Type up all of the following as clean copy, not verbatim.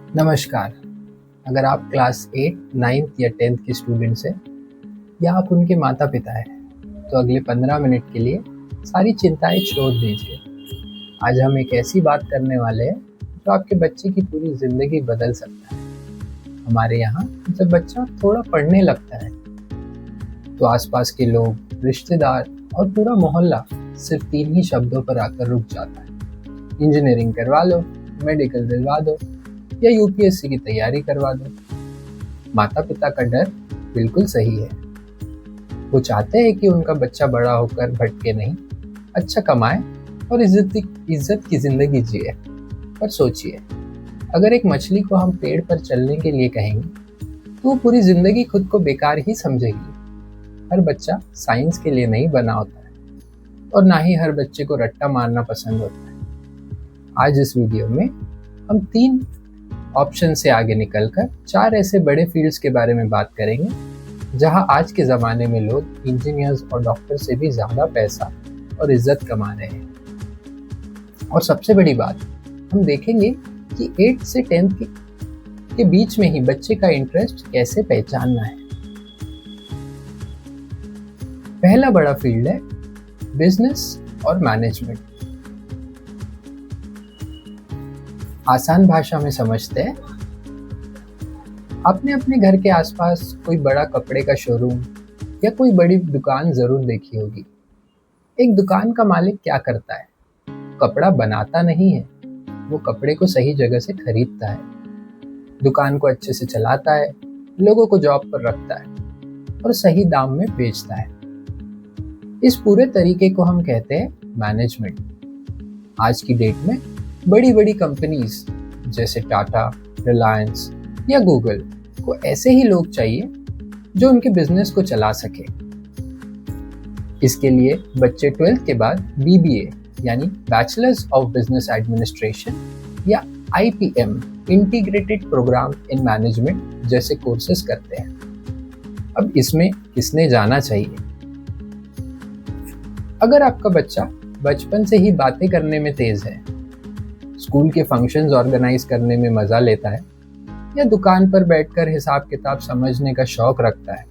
नमस्कार। अगर आप क्लास 8, 9th या 10th के स्टूडेंट्स हैं या आप उनके माता पिता हैं, तो अगले 15 मिनट के लिए सारी चिंताएं छोड़ दीजिए। आज हम एक ऐसी बात करने वाले हैं जो आपके बच्चे की पूरी ज़िंदगी बदल सकता है। हमारे यहाँ जब बच्चा थोड़ा पढ़ने लगता है तो आसपास के लोग, रिश्तेदार और पूरा मोहल्ला सिर्फ 3 ही शब्दों पर आकर रुक जाता है। इंजीनियरिंग करवा लो, मेडिकल दिलवा दो या यूपीएससी की तैयारी करवा दो। माता पिता का डर बिल्कुल सही है। वो चाहते हैं कि उनका बच्चा बड़ा होकर भटके नहीं, अच्छा कमाए और इज्जत की जिंदगी जिए। पर सोचिए, अगर एक मछली को हम पेड़ पर चलने के लिए कहेंगे तो वो पूरी जिंदगी खुद को बेकार ही समझेगी। हर बच्चा साइंस के लिए नहीं बना होता है और ना ही हर बच्चे को रट्टा मारना पसंद होता है। आज इस वीडियो में हम 3 ऑप्शन से आगे निकलकर 4 ऐसे बड़े फील्ड्स के बारे में बात करेंगे जहां आज के ज़माने में लोग इंजीनियर्स और डॉक्टर से भी ज़्यादा पैसा और इज्जत कमा रहे हैं। और सबसे बड़ी बात, हम देखेंगे कि 8 से 10th के बीच में ही बच्चे का इंटरेस्ट कैसे पहचानना है। पहला बड़ा फील्ड है बिजनेस और मैनेजमेंट। आसान भाषा में समझते हैं, आपने अपने घर के आसपास कोई बड़ा कपड़े का शोरूम या कोई बड़ी दुकान जरूर देखी होगी। एक दुकान का मालिक क्या करता है? कपड़ा बनाता नहीं है, वो कपड़े को सही जगह से खरीदता है, दुकान को अच्छे से चलाता है, लोगों को जॉब पर रखता है और सही दाम में बेचता है। इस पूरे तरीके को हम कहते हैं मैनेजमेंट। आज की डेट में बड़ी बड़ी कंपनीज जैसे टाटा, रिलायंस या गूगल को ऐसे ही लोग चाहिए जो उनके बिजनेस को चला सके। इसके लिए बच्चे 12th के बाद बीबीए यानी बैचलर्स ऑफ बिजनेस एडमिनिस्ट्रेशन या IPM integrated program in management जैसे कोर्सेज करते हैं। अब इसमें किसने जाना चाहिए? अगर आपका बच्चा बचपन से ही बातें करने में तेज है, स्कूल के फंक्शंस ऑर्गेनाइज करने में मजा लेता है या दुकान पर बैठकर हिसाब किताब समझने का शौक रखता है,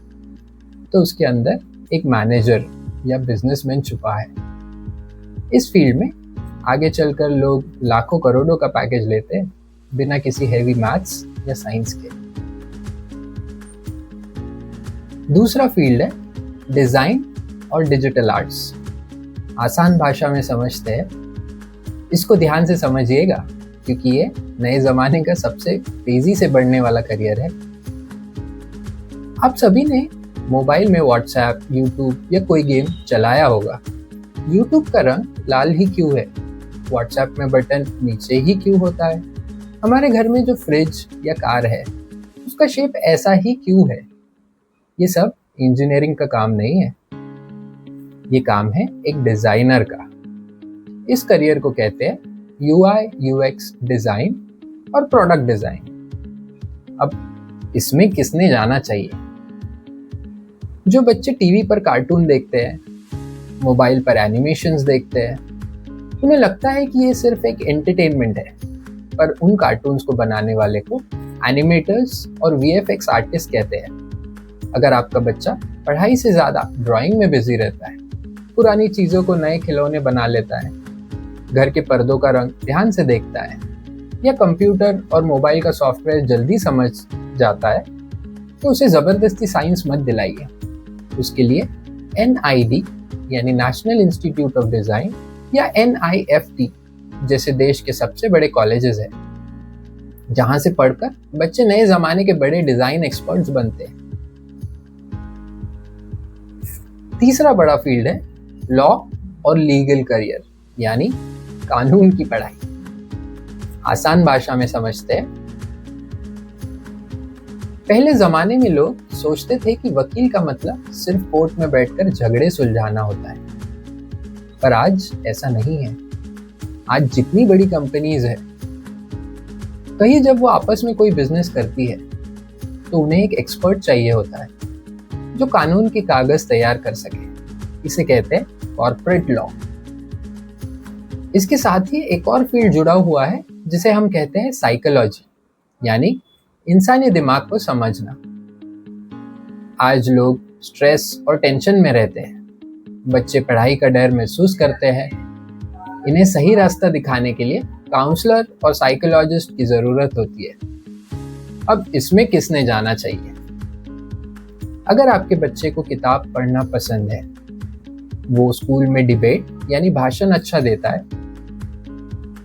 तो उसके अंदर एक मैनेजर या बिजनेसमैन छुपा है। इस फील्ड में आगे चलकर लोग लाखों करोड़ों का पैकेज लेते हैं बिना किसी हेवी मैथ्स या साइंस के। दूसरा फील्ड है डिजाइन और डिजिटल आर्ट्स। आसान भाषा में समझते हैं, इसको ध्यान से समझिएगा क्योंकि ये नए जमाने का सबसे तेजी से बढ़ने वाला करियर है। आप सभी ने मोबाइल में व्हाट्सएप, यूट्यूब या कोई गेम चलाया होगा। यूट्यूब का रंग लाल ही क्यों है? व्हाट्सएप में बटन नीचे ही क्यों होता है? हमारे घर में जो फ्रिज या कार है उसका शेप ऐसा ही क्यों है? ये सब इंजीनियरिंग का काम नहीं है, ये काम है एक डिजाइनर का। इस करियर को कहते हैं यूआई यूएक्स डिजाइन और प्रोडक्ट डिजाइन। अब इसमें किसने जाना चाहिए? जो बच्चे टीवी पर कार्टून देखते हैं, मोबाइल पर एनिमेशंस देखते हैं, उन्हें लगता है कि ये सिर्फ एक एंटरटेनमेंट है, पर उन कार्टून्स को बनाने वाले को एनिमेटर्स और वीएफएक्स आर्टिस्ट कहते हैं। अगर आपका बच्चा पढ़ाई से ज्यादा ड्राइंग में बिजी रहता है, पुरानी चीजों को नए खिलौने बना लेता है, घर के पर्दों का रंग ध्यान से देखता है या कंप्यूटर और मोबाइल का सॉफ्टवेयर जल्दी समझ जाता है, तो उसे जबरदस्ती साइंस मत दिलाइए। उसके लिए एनआईडी यानी नेशनल इंस्टीट्यूट ऑफ डिजाइन या एनआईएफटी जैसे देश के सबसे बड़े कॉलेजेस हैं, जहां से पढ़कर बच्चे नए जमाने के बड़े डिजाइन एक्सपर्ट्स बनते हैं। तीसरा बड़ा फील्ड है लॉ और लीगल करियर यानी कानून की पढ़ाई। आसान भाषा में समझते हैं, पहले जमाने में लोग सोचते थे कि वकील का मतलब सिर्फ कोर्ट में बैठकर झगड़े सुलझाना होता है, पर आज ऐसा नहीं है। आज जितनी बड़ी कंपनीज है, कहीं जब वो आपस में कोई बिजनेस करती है तो उन्हें एक एक्सपर्ट चाहिए होता है जो कानून के कागज तैयार कर सके। इसे कहते हैं कॉर्पोरेट लॉ। इसके साथ ही एक और फील्ड जुड़ा हुआ है जिसे हम कहते हैं साइकोलॉजी। यानी इंसानी दिमाग को समझना। आज लोग स्ट्रेस और टेंशन में रहते हैं, बच्चे पढ़ाई का डर महसूस करते हैं। इन्हें सही रास्ता दिखाने के लिए काउंसलर और साइकोलॉजिस्ट की ज़रूरत होती है। अब इसमें किसने जाना चाहिए? अगर आपके बच्चे को किताब पढ़ना पसंद है, वो स्कूल में डिबेट यानी भाषण अच्छा देता है,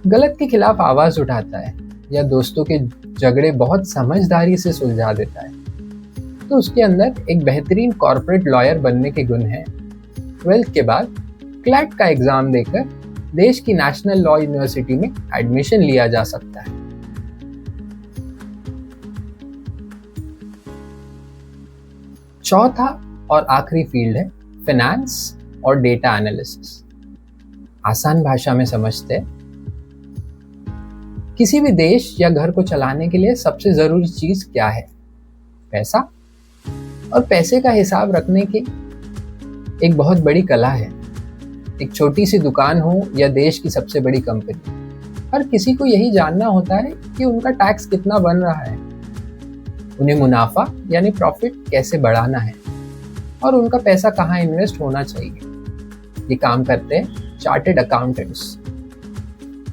गलत के खिलाफ आवाज़ उठाता है या दोस्तों के झगड़े बहुत समझदारी से सुलझा देता है, तो उसके अंदर एक बेहतरीन कॉर्पोरेट लॉयर बनने के गुण हैं। 12th के बाद क्लैट का एग्ज़ाम देकर देश की नेशनल लॉ यूनिवर्सिटी में एडमिशन लिया जा सकता है। चौथा और आखिरी फील्ड है फाइनेंस और डेटा एनालिसिस। आसान भाषा में समझते हैं, किसी भी देश या घर को चलाने के लिए सबसे जरूरी चीज क्या है? पैसा। और पैसे का हिसाब रखने की एक बहुत बड़ी कला है। एक छोटी सी दुकान हो या देश की सबसे बड़ी कंपनी, हर किसी को यही जानना होता है कि उनका टैक्स कितना बन रहा है, उन्हें मुनाफा यानी प्रॉफिट कैसे बढ़ाना है और उनका पैसा कहाँ इन्वेस्ट होना चाहिए। ये काम करते हैं चार्टेड अकाउंटेंट्स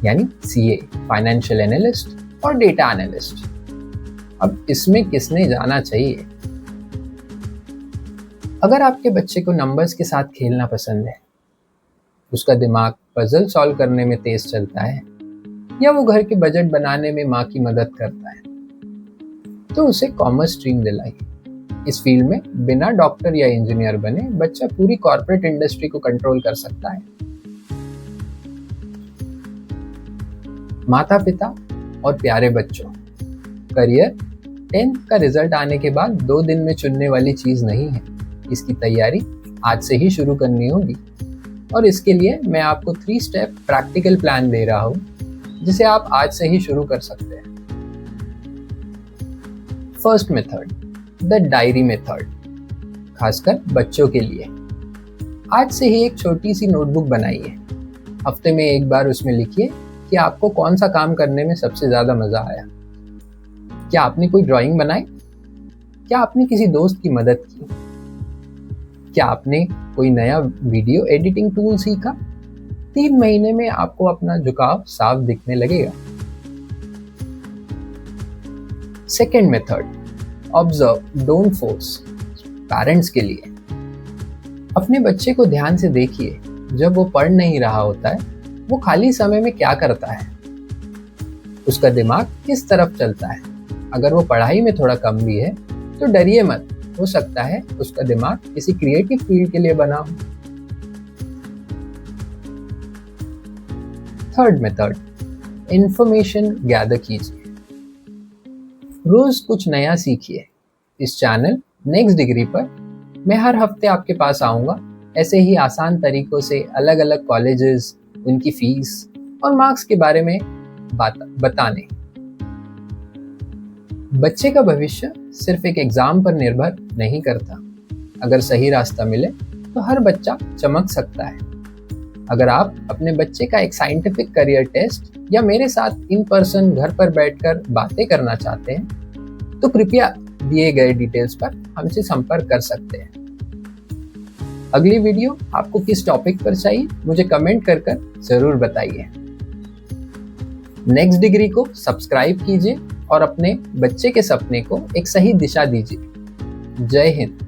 यानी सीए, फाइनेंशियल एनालिस्ट और डेटा एनालिस्ट। अब इसमें किसने जाना चाहिए? अगर आपके बच्चे को नंबर्स के साथ खेलना पसंद है, उसका दिमाग पजल सॉल्व करने में तेज चलता है या वो घर के बजट बनाने में माँ की मदद करता है, तो उसे कॉमर्स स्ट्रीम दिलाइए। इस फील्ड में बिना डॉक्टर या इंजीनियर बने बच्चा पूरी कॉर्पोरेट इंडस्ट्री को कंट्रोल कर सकता है। माता पिता और प्यारे बच्चों, करियर 10th का रिजल्ट आने के बाद 2 दिन में चुनने वाली चीज नहीं है। इसकी तैयारी आज से ही शुरू करनी होगी और इसके लिए मैं आपको 3 स्टेप प्रैक्टिकल प्लान दे रहा हूँ, जिसे आप आज से ही शुरू कर सकते हैं। First method, the diary method, खासकर बच्चों के लिए। आज से ही एक छोटी सी नोटबुक बनाइए। हफ्ते में एक बार उसमें लिखिए कि आपको कौन सा काम करने में सबसे ज्यादा मजा आया। क्या आपने कोई ड्राइंग बनाई? क्या आपने किसी दोस्त की मदद की? क्या आपने कोई नया वीडियो एडिटिंग टूल सीखा? 3 महीने में आपको अपना झुकाव साफ दिखने लगेगा। Second method, observe don't force, parents के लिए। अपने बच्चे को ध्यान से देखिए। जब वो पढ़ नहीं रहा होता है, वो खाली समय में क्या करता है, उसका दिमाग किस तरफ चलता है। अगर वो पढ़ाई में थोड़ा कम भी है तो डरिए मत, हो सकता है उसका दिमाग किसी क्रिएटिव फील्ड के लिए बना हो। थर्ड मेथड, इंफॉर्मेशन गैदर कीजिए। रोज कुछ नया सीखिए। इस चैनल नेक्स्ट डिग्री पर मैं हर हफ्ते आपके पास आऊंगा, ऐसे ही आसान तरीकों से अलग अलग कॉलेजेस, उनकी फीस और मार्क्स के बारे में बताने। बच्चे का भविष्य सिर्फ एक एग्जाम पर निर्भर नहीं करता। अगर सही रास्ता मिले तो हर बच्चा चमक सकता है। अगर आप अपने बच्चे का एक साइंटिफिक करियर टेस्ट या मेरे साथ इन पर्सन घर पर बैठकर बातें करना चाहते हैं, तो कृपया दिए गए डिटेल्स पर हमसे संपर्क कर सकते हैं। अगली वीडियो आपको किस टॉपिक पर चाहिए, मुझे कमेंट कर जरूर बताइए। नेक्स्ट डिग्री को सब्सक्राइब कीजिए और अपने बच्चे के सपने को एक सही दिशा दीजिए। जय हिंद।